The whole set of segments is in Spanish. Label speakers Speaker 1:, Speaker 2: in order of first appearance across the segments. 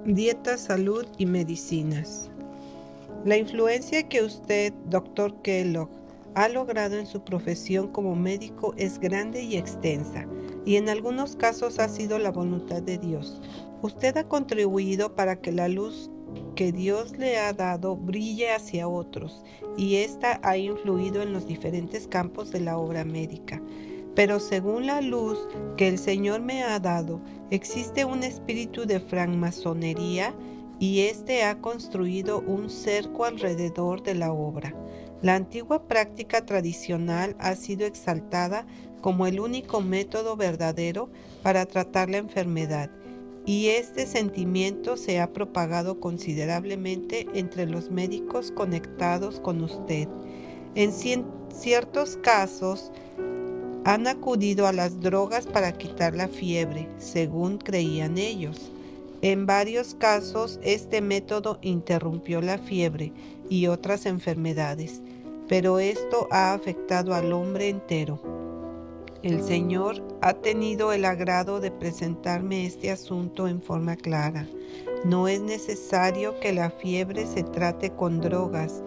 Speaker 1: Dieta, salud y medicinas. La influencia que usted, Dr. Kellogg, ha logrado en su profesión como médico es grande y extensa, y en algunos casos ha sido la voluntad de Dios. Usted ha contribuido para que la luz que Dios le ha dado brille hacia otros, y esta ha influido en los diferentes campos de la obra médica. Pero según la luz que el Señor me ha dado, existe un espíritu de francmasonería y éste ha construido un cerco alrededor de la obra. La antigua práctica tradicional ha sido exaltada como el único método verdadero para tratar la enfermedad, y este sentimiento se ha propagado considerablemente entre los médicos conectados con usted. En ciertos casos, han acudido a las drogas para quitar la fiebre, según creían ellos. En varios casos, este método interrumpió la fiebre y otras enfermedades, pero esto ha afectado al hombre entero. El Señor ha tenido el agrado de presentarme este asunto en forma clara. No es necesario que la fiebre se trate con drogas.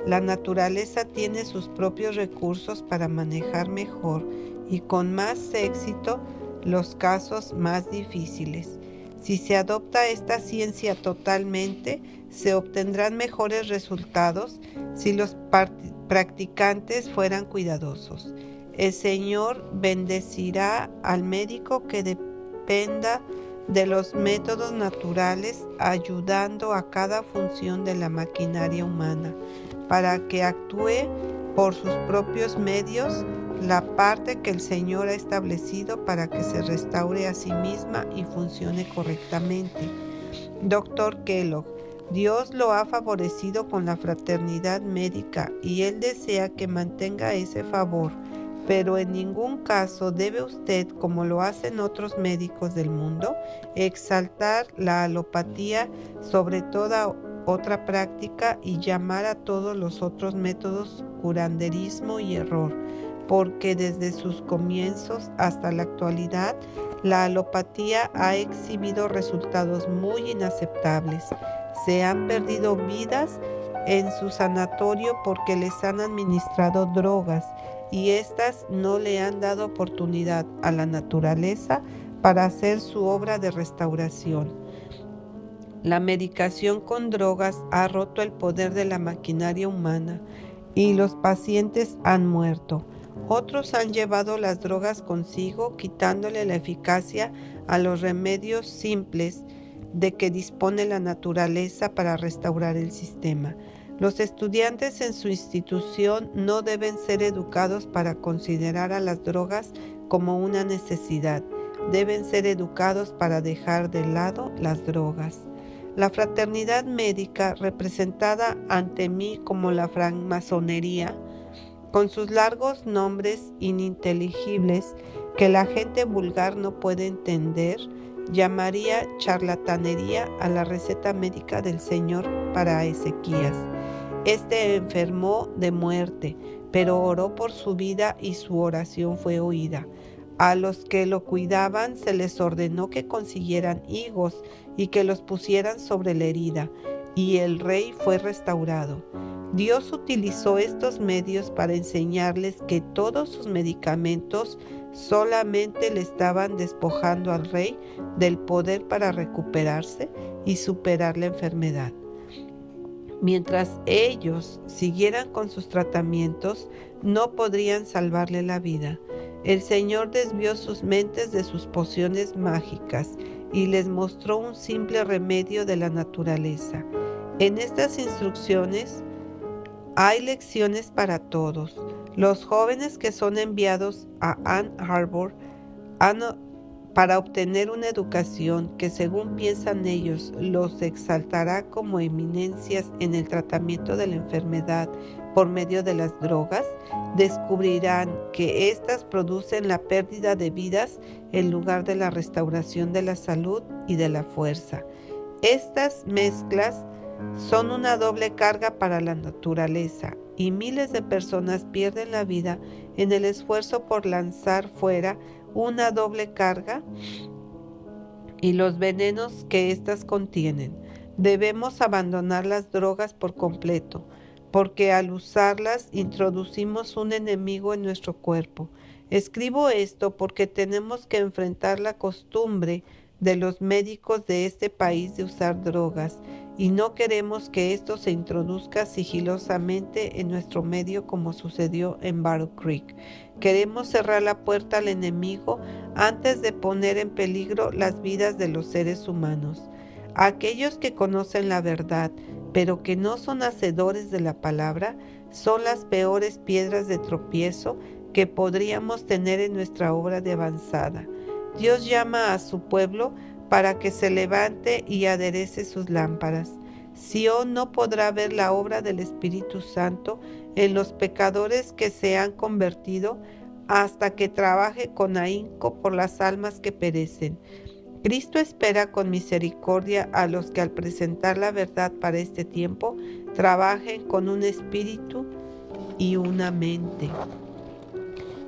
Speaker 1: La naturaleza tiene sus propios recursos para manejar mejor y con más éxito los casos más difíciles. Si se adopta esta ciencia totalmente, se obtendrán mejores resultados si los practicantes fueran cuidadosos. El Señor bendecirá al médico que dependa de los métodos naturales, ayudando a cada función de la maquinaria humana para que actúe por sus propios medios la parte que el Señor ha establecido para que se restaure a sí misma y funcione correctamente. Dr. Kellogg, Dios lo ha favorecido con la fraternidad médica y Él desea que mantenga ese favor, pero en ningún caso debe usted, como lo hacen otros médicos del mundo, exaltar la alopatía sobre toda otra práctica y llamar a todos los otros métodos curanderismo y error, porque desde sus comienzos hasta la actualidad, la alopatía ha exhibido resultados muy inaceptables. Se han perdido vidas en su sanatorio porque les han administrado drogas y éstas no le han dado oportunidad a la naturaleza para hacer su obra de restauración. La medicación con drogas ha roto el poder de la maquinaria humana y los pacientes han muerto. Otros han llevado las drogas consigo, quitándole la eficacia a los remedios simples de que dispone la naturaleza para restaurar el sistema. Los estudiantes en su institución no deben ser educados para considerar a las drogas como una necesidad. Deben ser educados para dejar de lado las drogas. La fraternidad médica, representada ante mí como la francmasonería, con sus largos nombres ininteligibles que la gente vulgar no puede entender, llamaría charlatanería a la receta médica del Señor para Ezequías. Este enfermó de muerte, pero oró por su vida y su oración fue oída. A los que lo cuidaban se les ordenó que consiguieran higos y que los pusieran sobre la herida, y el rey fue restaurado. Dios utilizó estos medios para enseñarles que todos sus medicamentos solamente le estaban despojando al rey del poder para recuperarse y superar la enfermedad. Mientras ellos siguieran con sus tratamientos, no podrían salvarle la vida. El Señor desvió sus mentes de sus pociones mágicas y les mostró un simple remedio de la naturaleza. En estas instrucciones hay lecciones para todos. Los jóvenes que son enviados a Ann Arbor para obtener una educación que, según piensan ellos, los exaltará como eminencias en el tratamiento de la enfermedad por medio de las drogas, descubrirán que éstas producen la pérdida de vidas en lugar de la restauración de la salud y de la fuerza. Estas mezclas son una doble carga para la naturaleza y miles de personas pierden la vida en el esfuerzo por lanzar fuera una doble carga y los venenos que éstas contienen. Debemos abandonar las drogas por completo, porque al usarlas introducimos un enemigo en nuestro cuerpo. Escribo esto porque tenemos que enfrentar la costumbre de los médicos de este país de usar drogas y no queremos que esto se introduzca sigilosamente en nuestro medio como sucedió en Battle Creek. Queremos cerrar la puerta al enemigo antes de poner en peligro las vidas de los seres humanos. Aquellos que conocen la verdad, pero que no son hacedores de la palabra, son las peores piedras de tropiezo que podríamos tener en nuestra obra de avanzada. Dios llama a su pueblo para que se levante y aderece sus lámparas. Sión no podrá ver la obra del Espíritu Santo en los pecadores que se han convertido hasta que trabaje con ahínco por las almas que perecen. Cristo espera con misericordia a los que al presentar la verdad para este tiempo trabajen con un espíritu y una mente.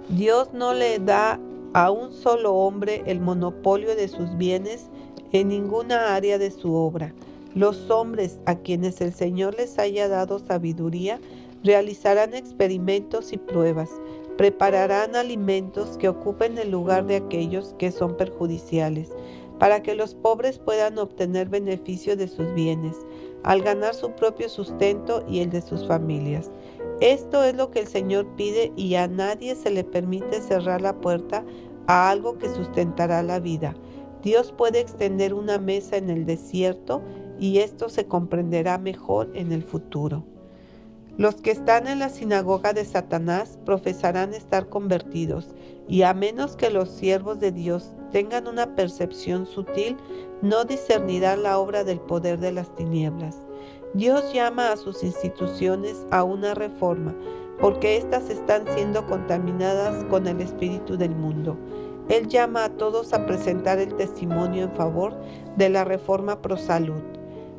Speaker 1: Dios no le da a un solo hombre el monopolio de sus bienes en ninguna área de su obra. Los hombres a quienes el Señor les haya dado sabiduría realizarán experimentos y pruebas, prepararán alimentos que ocupen el lugar de aquellos que son perjudiciales, para que los pobres puedan obtener beneficio de sus bienes, al ganar su propio sustento y el de sus familias. Esto es lo que el Señor pide y a nadie se le permite cerrar la puerta a algo que sustentará la vida. Dios puede extender una mesa en el desierto y esto se comprenderá mejor en el futuro. Los que están en la sinagoga de Satanás profesarán estar convertidos, y a menos que los siervos de Dios tengan una percepción sutil, no discernirán la obra del poder de las tinieblas. Dios llama a sus instituciones a una reforma, porque éstas están siendo contaminadas con el espíritu del mundo. Él llama a todos a presentar el testimonio en favor de la reforma pro salud.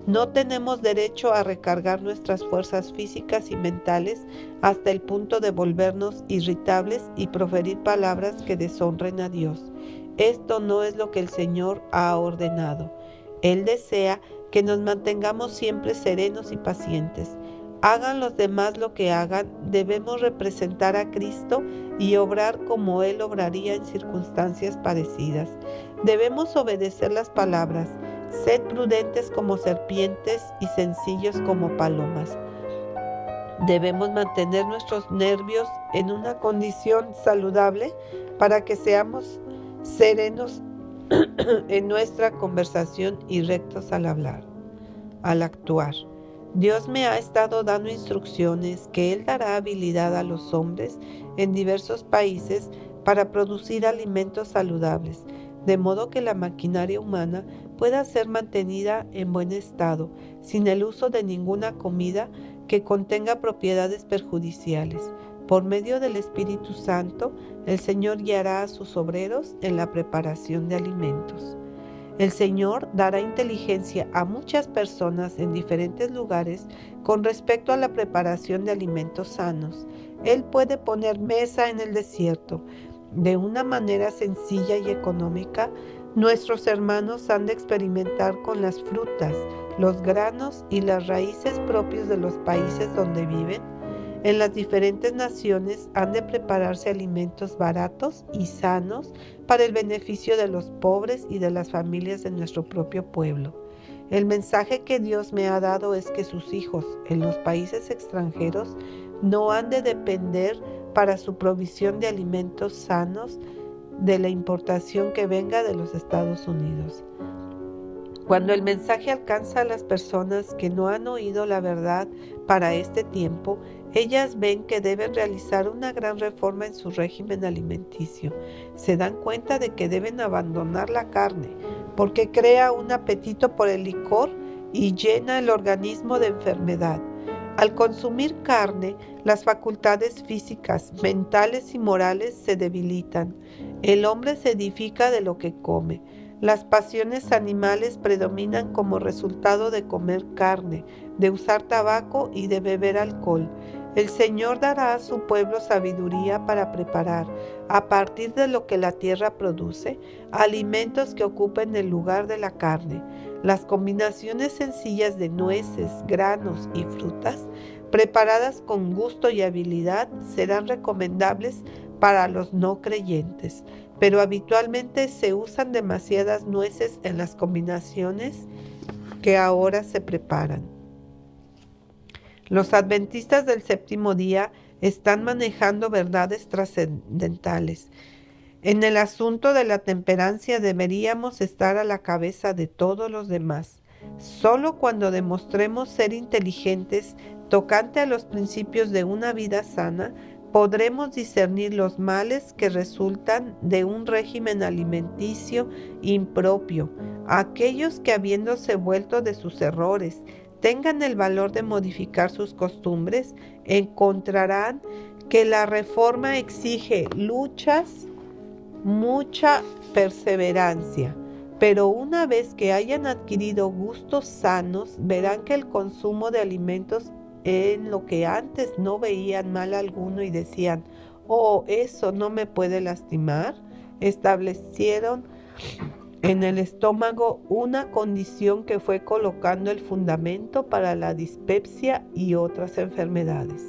Speaker 1: No tenemos derecho a recargar nuestras fuerzas físicas y mentales hasta el punto de volvernos irritables y proferir palabras que deshonren a Dios. Esto no es lo que el Señor ha ordenado. Él desea que nos mantengamos siempre serenos y pacientes. Hagan los demás lo que hagan, debemos representar a Cristo y obrar como Él obraría en circunstancias parecidas. Debemos obedecer las palabras: sed prudentes como serpientes y sencillos como palomas. Debemos mantener nuestros nervios en una condición saludable para que seamos serenos en nuestra conversación y rectos al hablar, al actuar. Dios me ha estado dando instrucciones que Él dará habilidad a los hombres en diversos países para producir alimentos saludables, de modo que la maquinaria humana pueda ser mantenida en buen estado, sin el uso de ninguna comida que contenga propiedades perjudiciales. Por medio del Espíritu Santo, el Señor guiará a sus obreros en la preparación de alimentos. El Señor dará inteligencia a muchas personas en diferentes lugares con respecto a la preparación de alimentos sanos. Él puede poner mesa en el desierto. De una manera sencilla y económica, nuestros hermanos han de experimentar con las frutas, los granos y las raíces propios de los países donde viven. En las diferentes naciones han de prepararse alimentos baratos y sanos para el beneficio de los pobres y de las familias de nuestro propio pueblo. El mensaje que Dios me ha dado es que sus hijos en los países extranjeros no han de depender para su provisión de alimentos sanos de la importación que venga de los Estados Unidos. Cuando el mensaje alcanza a las personas que no han oído la verdad para este tiempo, ellas ven que deben realizar una gran reforma en su régimen alimenticio. Se dan cuenta de que deben abandonar la carne, porque crea un apetito por el licor y llena el organismo de enfermedad. Al consumir carne, las facultades físicas, mentales y morales se debilitan. El hombre se edifica de lo que come. Las pasiones animales predominan como resultado de comer carne, de usar tabaco y de beber alcohol. El Señor dará a su pueblo sabiduría para preparar, a partir de lo que la tierra produce, alimentos que ocupen el lugar de la carne. Las combinaciones sencillas de nueces, granos y frutas, preparadas con gusto y habilidad, serán recomendables para los no creyentes, pero habitualmente se usan demasiadas nueces en las combinaciones que ahora se preparan. Los adventistas del séptimo día están manejando verdades trascendentales. En el asunto de la temperancia deberíamos estar a la cabeza de todos los demás. Solo cuando demostremos ser inteligentes tocante a los principios de una vida sana, podremos discernir los males que resultan de un régimen alimenticio impropio. Aquellos que, habiéndose vuelto de sus errores, tengan el valor de modificar sus costumbres, encontrarán que la reforma exige luchas, mucha perseverancia, pero una vez que hayan adquirido gustos sanos, verán que el consumo de alimentos en lo que antes no veían mal alguno y decían, oh, eso no me puede lastimar, establecieron en el estómago una condición que fue colocando el fundamento para la dispepsia y otras enfermedades.